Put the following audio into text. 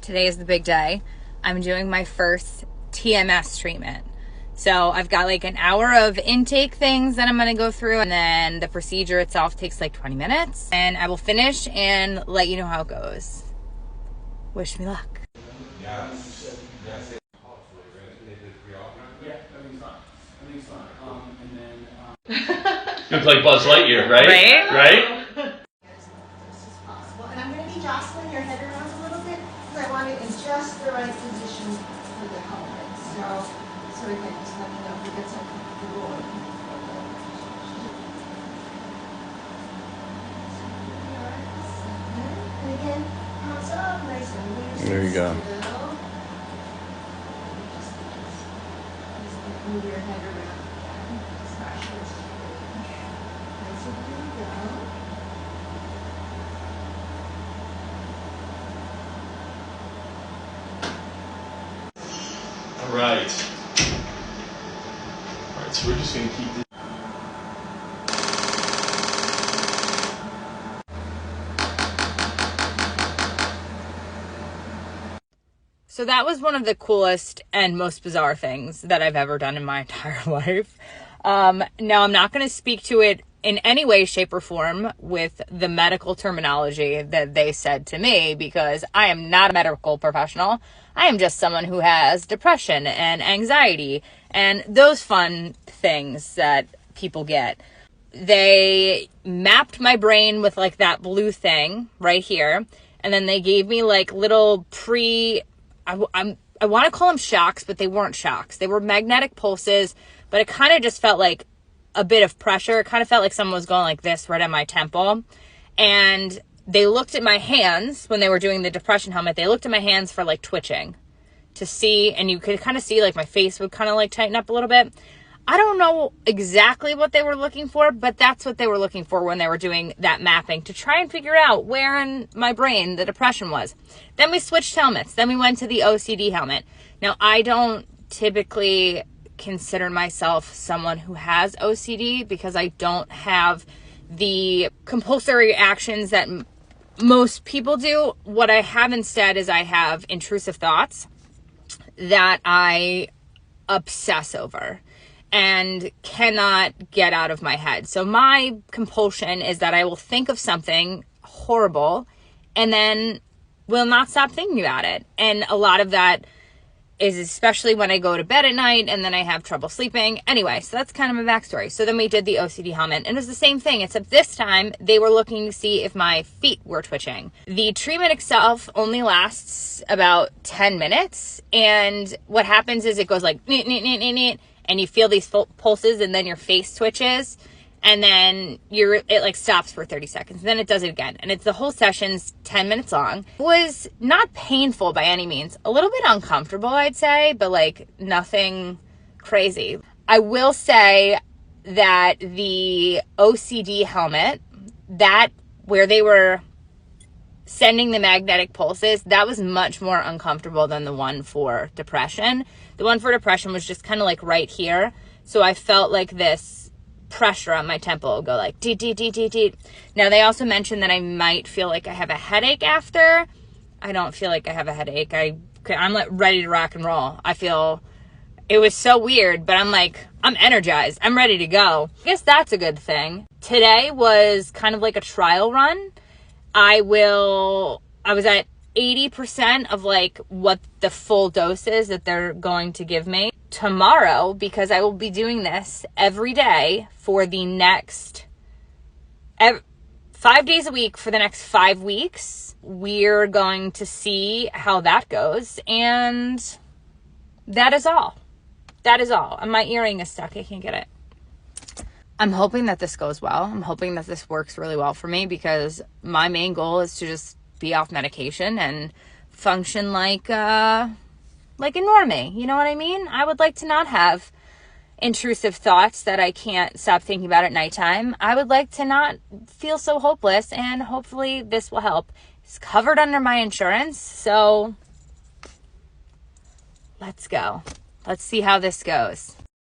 Today is the big day. I'm doing my first TMS treatment. So I've got like an hour of intake things that I'm going to go through, and then the procedure itself takes like 20 minutes. And I will finish and let you know how it goes. Wish me luck. Yeah, everything's fine. Everything's fine. Looks like Buzz Lightyear, right? Right? And I'm going to be jostling your head around a little bit because I want it in just the right position for the helmet. So again, just let me know if you get something comfortable. And again, hands up, nice and loose. There you go. Just move your head around again. Smash your stomach. Nice and there you go. All right. All right, so we're just going to keep this. So that was one of the coolest and most bizarre things that I've ever done in my entire life. Now, I'm not going to speak to it in any way, shape, or form with the medical terminology that they said to me, because I am not a medical professional. I am just someone who has depression and anxiety and those fun things that people get. They mapped my brain with like that blue thing right here. And then they gave me like little I want to call them shocks, but they weren't shocks. They were magnetic pulses, but it kind of just felt like a bit of pressure. It kind of felt like someone was going like this right at my temple. And they looked at my hands when they were doing the depression helmet. They looked at my hands for like twitching to see, and you could kind of see like my face would kind of like tighten up a little bit. I don't know exactly what they were looking for, but that's what they were looking for when they were doing that mapping, to try and figure out where in my brain the depression was. Then we switched helmets. Then we went to the OCD helmet. Now, I don't typically consider myself someone who has OCD because I don't have the compulsory actions that most people do. What I have instead is I have intrusive thoughts that I obsess over and cannot get out of my head. So my compulsion is that I will think of something horrible and then will not stop thinking about it. And a lot of that is especially when I go to bed at night and then I have trouble sleeping. Anyway, so that's kind of my backstory. So then we did the OCD helmet, and it was the same thing, except this time they were looking to see if my feet were twitching. The treatment itself only lasts about 10 minutes. And what happens is it goes like, neat, neat, neat, neat, neat, and you feel these pulses, and then your face twitches, and then it like stops for 30 seconds. Then it does it again. And the whole session's 10 minutes long. It was not painful by any means. A little bit uncomfortable, I'd say, but like nothing crazy. I will say that the OCD helmet, that where they were sending the magnetic pulses, that was much more uncomfortable than the one for depression. The one for depression was just kind of like right here. So I felt like this pressure on my temple would go like deet, deet, deet, deet, deet. Now, they also mentioned that I might feel like I have a headache after. I don't feel like I have a headache. I'm like ready to rock and roll. I feel it was so weird, but I'm like, I'm energized. I'm ready to go. I guess that's a good thing. Today was kind of like a trial run. I was at 80% of like what the full dose is that they're going to give me. Tomorrow, because I will be doing this every day for the next 5 days a week for the next 5 weeks, we're going to see how that goes. And that is all. That is all. And my earring is stuck. I can't get it. I'm hoping that this goes well. I'm hoping that this works really well for me, because my main goal is to just be off medication and function like a normie. You know what I mean? I would like to not have intrusive thoughts that I can't stop thinking about at nighttime. I would like to not feel so hopeless, and hopefully this will help. It's covered under my insurance, so let's go. Let's see how this goes.